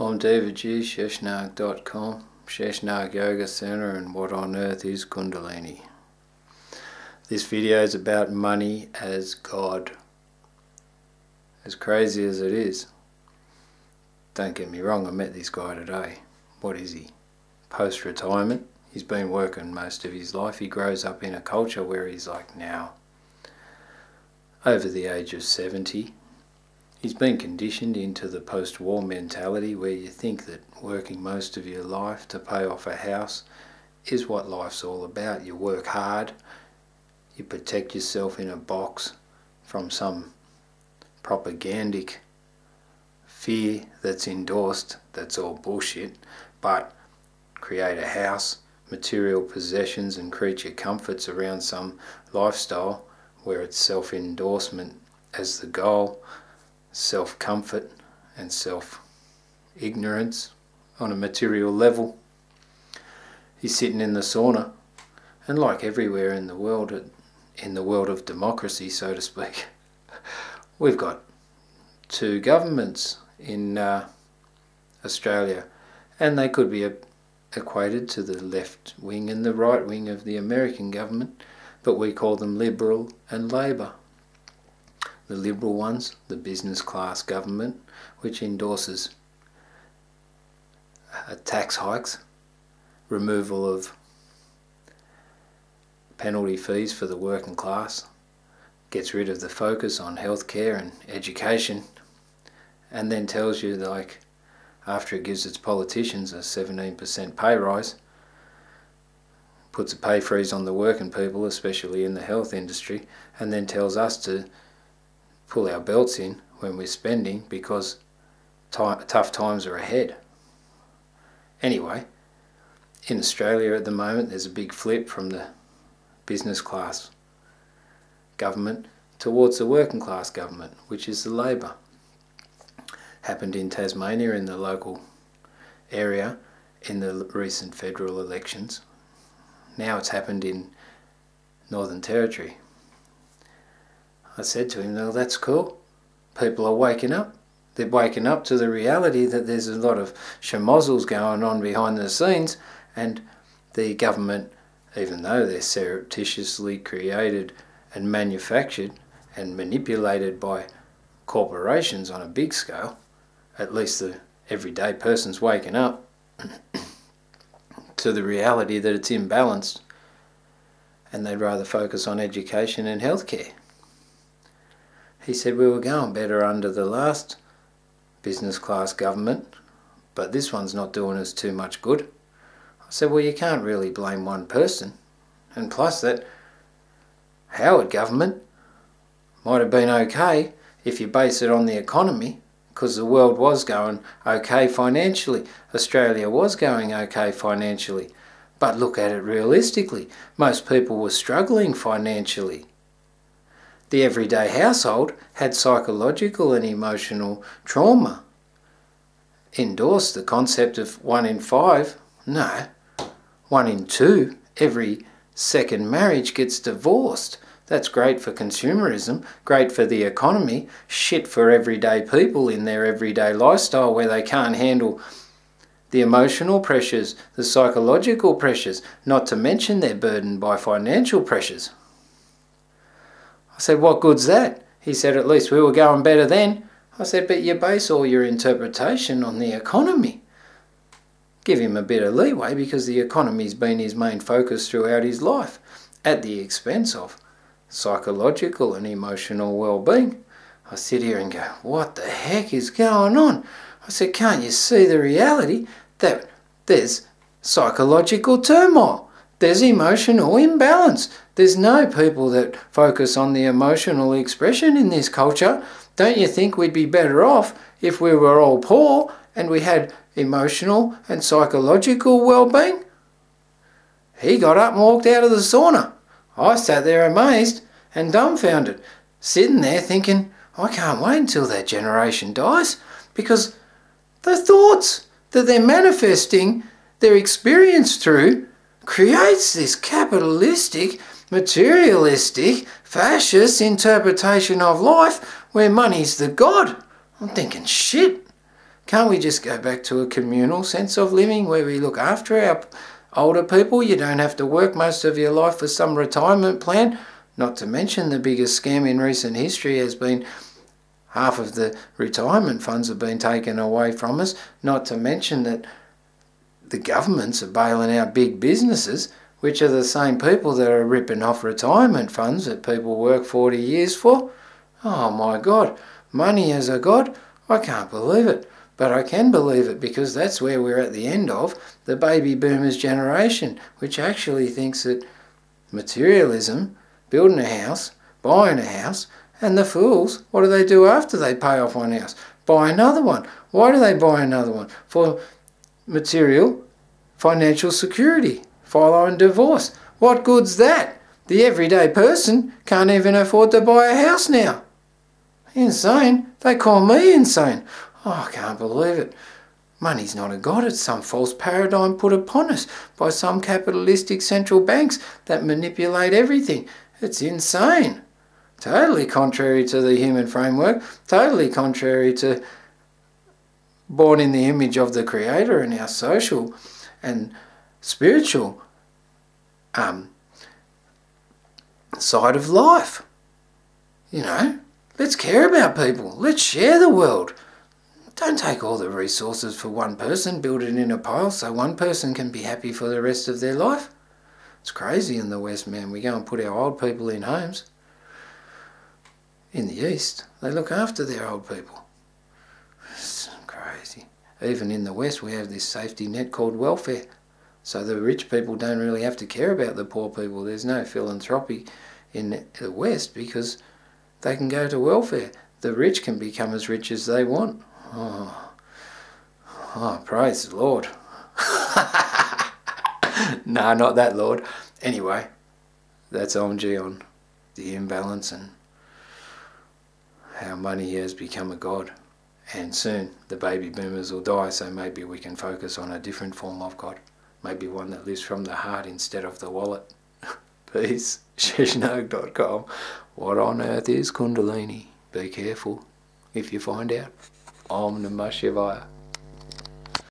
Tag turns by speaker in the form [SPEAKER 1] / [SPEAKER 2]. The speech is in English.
[SPEAKER 1] I'm David G, Sheshnag.com, Sheshnag Yoga Center, and what on earth is Kundalini? This video is about money as God. As crazy as it is, don't get me wrong, I met this guy today. What is he? Post-retirement. He's been working most of his life. He grows up in a culture where he's like now over the age of 70. He's been conditioned into the post-war mentality where you think that working most of your life to pay off a house is what life's all about. You work hard, you protect yourself in a box from some propagandic fear that's endorsed, that's all bullshit, but create a house, material possessions and creature comforts around some lifestyle where it's self-endorsement as the goal, self-comfort and self-ignorance on a material level. He's sitting in the sauna, and like everywhere in the world of democracy, so to speak, we've got two governments in Australia, and they could be equated to the left wing and the right wing of the American government, but we call them Liberal and Labor. The Liberal ones, the business class government, which endorses tax hikes, removal of penalty fees for the working class, gets rid of the focus on healthcare and education, and then tells you, like, after it gives its politicians a 17% pay rise, puts a pay freeze on the working people, especially in the health industry, and then tells us to pull our belts in when we're spending because tough times are ahead. Anyway, in Australia at the moment there's a big flip from the business class government towards the working class government, which is the Labor. Happened in Tasmania in the local area in the recent federal elections. Now it's happened in Northern Territory. I said to him, well, that's cool. People are waking up. They're waking up to the reality that there's a lot of schmozzles going on behind the scenes, and the government, even though they're surreptitiously created and manufactured and manipulated by corporations on a big scale, at least the everyday person's waking up to the reality that it's imbalanced, and they'd rather focus on education and healthcare. He said we were going better under the last business class government, but this one's not doing us too much good. I said, well, you can't really blame one person, and plus that Howard government might have been okay if you base it on the economy, because the world was going okay financially. Australia was going okay financially. But look at it realistically. Most people were struggling financially. The everyday household had psychological and emotional trauma. Endorse the concept of 1 in 5. No, 1 in 2. Every second marriage gets divorced. That's great for consumerism, great for the economy, shit for everyday people in their everyday lifestyle where they can't handle the emotional pressures, the psychological pressures, not to mention they're burdened by financial pressures. I said, what good's that? He said, at least we were going better then. I said, but you base all your interpretation on the economy. Give him a bit of leeway because the economy's been his main focus throughout his life, at the expense of psychological and emotional well-being. I sit here and go, what the heck is going on? I said, can't you see the reality that there's psychological turmoil? There's emotional imbalance. There's no people that focus on the emotional expression in this culture. Don't you think we'd be better off if we were all poor and we had emotional and psychological well-being? He got up and walked out of the sauna. I sat there amazed and dumbfounded, sitting there thinking, I can't wait until that generation dies, because the thoughts that they're manifesting their experience through creates this capitalistic, materialistic, fascist interpretation of life where money's the god. I'm thinking, shit, Can't we just go back to a communal sense of living where we look after our older people? You don't have to work most of your life for some retirement plan. Not to mention the biggest scam in recent history has been half of the retirement funds have been taken away from us. Not to mention that the governments are bailing out big businesses, which are the same people that are ripping off retirement funds that people work 40 years for. Oh my God, money as a god? I can't believe it. But I can believe it because that's where we're at the end of the baby boomers generation, which actually thinks that materialism, building a house, buying a house, and the fools, what do they do after they pay off one house? Buy another one. Why do they buy another one? For material, financial security, following divorce. What good's that? The everyday person can't even afford to buy a house now. Insane. They call me insane. Oh, I can't believe it. Money's not a god, it's some false paradigm put upon us by some capitalistic central banks that manipulate everything. It's insane. Totally contrary to the human framework, totally contrary to born in the image of the Creator and our social and spiritual side of life. You know, let's care about people. Let's share the world. Don't take all the resources for one person, build it in a pile so one person can be happy for the rest of their life. It's crazy in the West, man. We go and put our old people in homes. In the East, they look after their old people. It's crazy. Even in the West, we have this safety net called welfare. So the rich people don't really have to care about the poor people. There's no philanthropy in the West because they can go to welfare. The rich can become as rich as they want. Oh, praise the Lord. No, not that Lord. Anyway, that's OMG on the imbalance and how money has become a god. And soon the baby boomers will die, so maybe we can focus on a different form of God. Maybe one that lives from the heart instead of the wallet. Peace. Shishnog.com. What on earth is Kundalini? Be careful if you find out. Om Namah Shivaya.